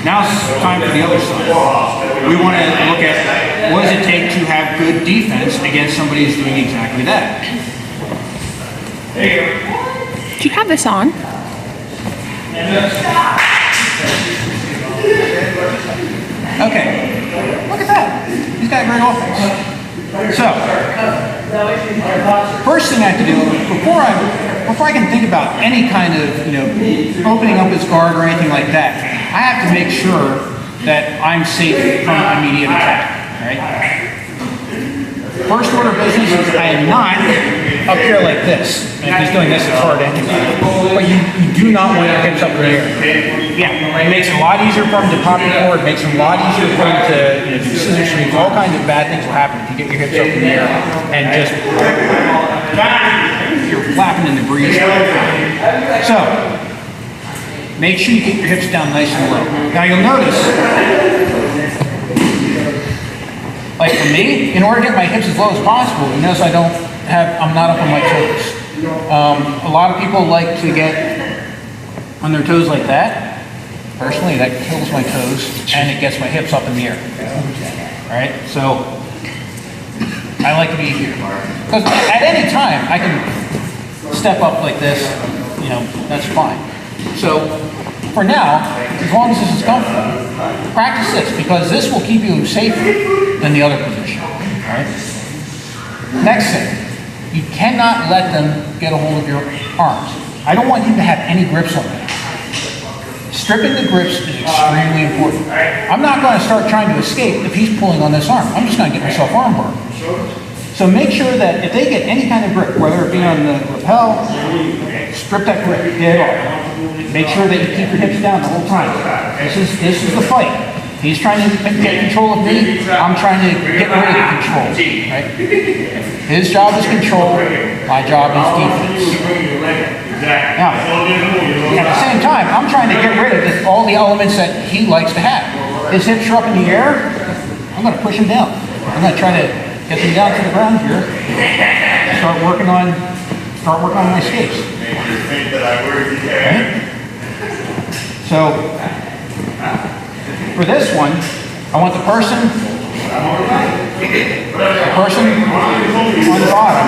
Now it's time for the other side. We want to look at what does it take to have good defense against somebody who's doing exactly that. Do you have this on? Okay, look at that. He's got great offense. So, first thing I have to do, before I can think about any kind of, opening up his guard or anything like that, I have to make sure that I'm safe from immediate attack, right? First order of business is I am not up here like this. And if he's doing this, it's hard anyway. But you do not want your hips up in the air. Yeah, it makes it a lot easier for him to pop your forward. It makes it a lot easier for him to do scissor sweeps. All kinds of bad things will happen if you get your hips up in the air and just you're flapping in the breeze. So make sure you get your hips down nice and low. Now you'll notice, like for me, in order to get my hips as low as possible, you notice I'm not up on my toes. A lot of people like to get on their toes like that. Personally, that kills my toes and it gets my hips up in the air. All right, so I like to be here because at any time I can step up like this. That's fine. So for now, as long as this is comfortable, practice this because this will keep you safer than the other position. All right. Next thing, you cannot let them get a hold of your arms. I don't want you to have any grips on them. Stripping the grips is extremely important. I'm not going to start trying to escape if he's pulling on this arm. I'm just going to get myself arm burn. So make sure that if they get any kind of grip, whether it be on the lapel, strip that grip, get it off. Make sure that you keep your hips down the whole time. This is the fight. He's trying to get control of me. I'm trying to get rid of the control. Right? His job is control. My job is defense. Now, at the same time, I'm trying to get rid of all the elements that he likes to have. His hips are up in the air. I'm going to push him down. I'm going to try to get him down to the ground here. Start working on my skates. Right? So, for this one, I want the person on the bottom.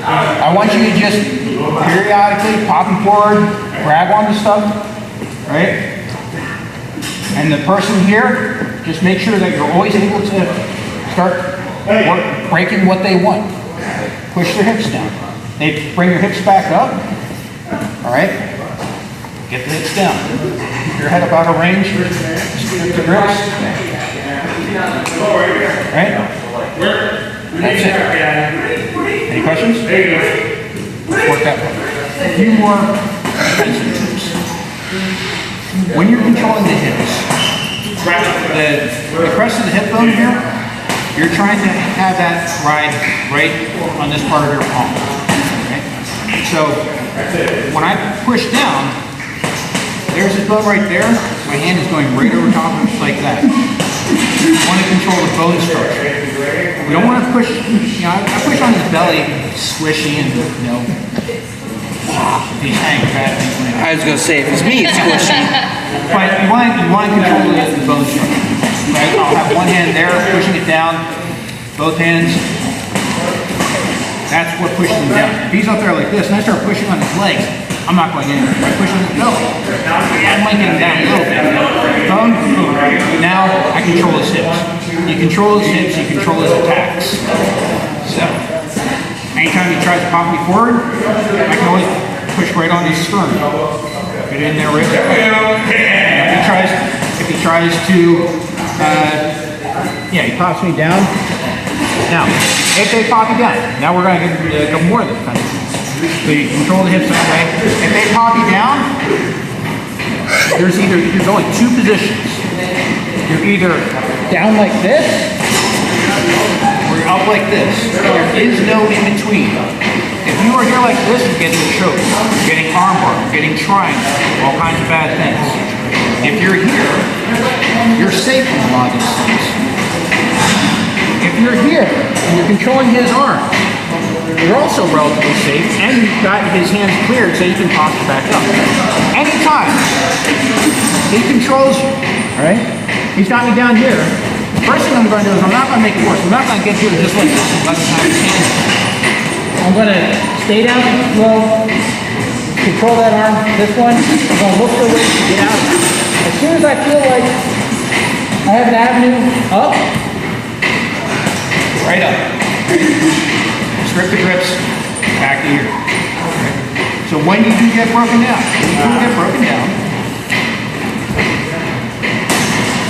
I want you to just periodically pop him forward, grab onto stuff, right? And the person here, just make sure that you're always able to start breaking what they want. Push their hips down. They bring your hips back up, all right? Get the hips down. Keep your head up out of range. Strip the grips. Right? That's it. Any questions? Let's work that one. A few more defensive tips. When you're controlling the hips, the crest of the hip bone here, you're trying to have that ride right on this part of your palm. Okay? So when I push down, there's this bone right there. My hand is going right over top of it like that. We want to control the bone structure. We don't want to push, I push on his belly, squishy and, if he's hanging fat. I was going to say, if it's me, it's squishy. But you want to control the bone structure. Right? I'll have one hand there, pushing it down, both hands. That's what pushes him down. If he's up there like this, and I start pushing on his legs, I'm not going anywhere. If I push on his belly, I might get him down a little bit. Boom, boom. Now I control his hips. You control his hips, you control his attacks. So, anytime he tries to pop me forward, I can always push right on his sternum. Get in there right there. If he tries to, he pops me down. Now, if they pop you down, now we're going to get a couple more of this kind of thing. So you control the hips that way. If they pop you down, you're going two positions. You're either down like this, or you're up like this. There is no in between. If you are here like this, you're getting choked, you're getting armbar, you're getting triangle, all kinds of bad things. If you're here, you're safe from a lot of these things. If you're here and you're controlling his arm, you're also relatively safe, and you've got his hands cleared so you can toss it back up. Anytime he controls you, All right? He's got me down here. First thing I'm gonna do is I'm not gonna make it worse. I'm not gonna get to it just like this and let him have his hand. I'm gonna stay down low, control that arm, this one. I'm gonna look for a way to get out. As soon as I feel like I have an avenue up, right up. Strip the grips, back to here. So when you do get broken down,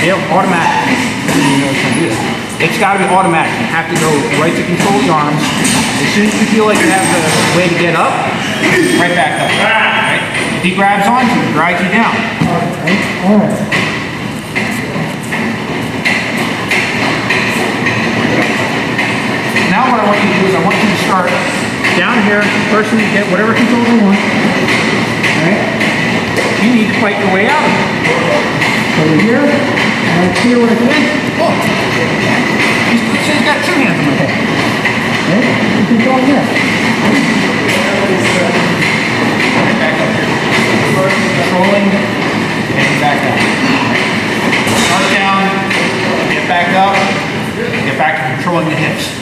it'll automatically, you know it's gonna do that. It's gotta be automatic. You have to go right to control the arms. As soon as you feel like you have the way to get up, right back up. Right? If he grabs onto you, drags you down. All right. Now what I want you to do is I want you to start down here. First you get whatever control you want. Alright? You need to fight your way out of it. Over here, and I feel what I can. Look! He's got two hands on my head. Okay? You can go in there. Right back up here. Controlling, and back up. Start down, get back up, get back to controlling the hips.